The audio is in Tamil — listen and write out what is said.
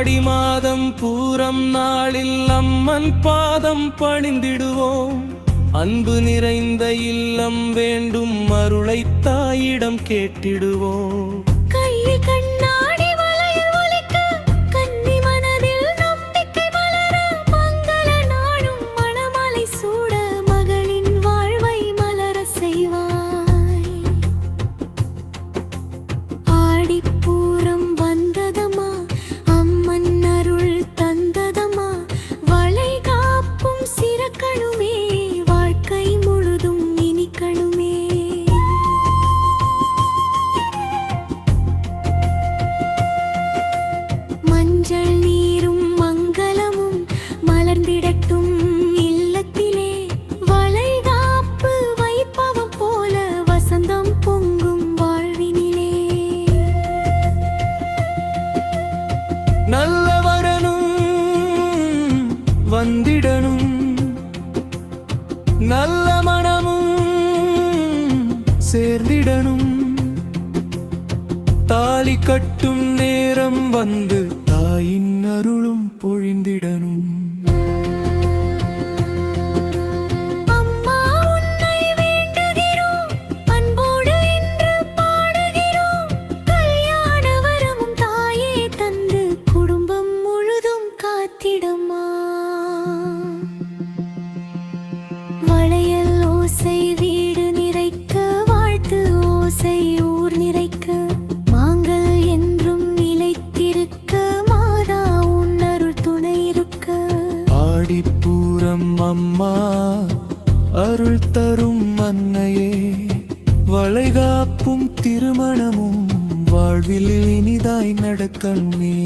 ஆடி மாதம் பூரம் நாளில் அம்மன் பாதம் பணிந்திடுவோம். அன்பு நிறைந்த இல்லம் வேண்டும், அருளை தாயிடம் கேட்டிடுவோம். மஞ்சள் நீரும் மங்களமும் மலர்ந்திடட்டும் இல்லத்திலே. வளைகாப்பு வைப்பவம் போல வசந்தம் பொங்கும் வாழ்வினிலே. நல்லவரனும் வந்திடனும், நல்ல மனமும் சேர்ந்திடனும். தாலி கட்டும் நேரம் வந்து தாயின் அருளும் பொழிந்திடனும். அம்மா உன்னை வேண்டுகிறோம், அன்போடு இன்று பாடுகிறோம். கல்யாண வரமும் தாயே தந்து குடும்பம் முழுதும் காத்திடம்மா. வளையல் ஓசை வீடு நிறைக்க, வாழ்த்து ஓசை ஊர் நிறைக்க. ஆடிப்பூரம் அம்மா அருள் தரும் அன்னையே, வளைகாப்பும் திருமணமும் வாழ்வில் இனிதாய் நடக்கணுமே.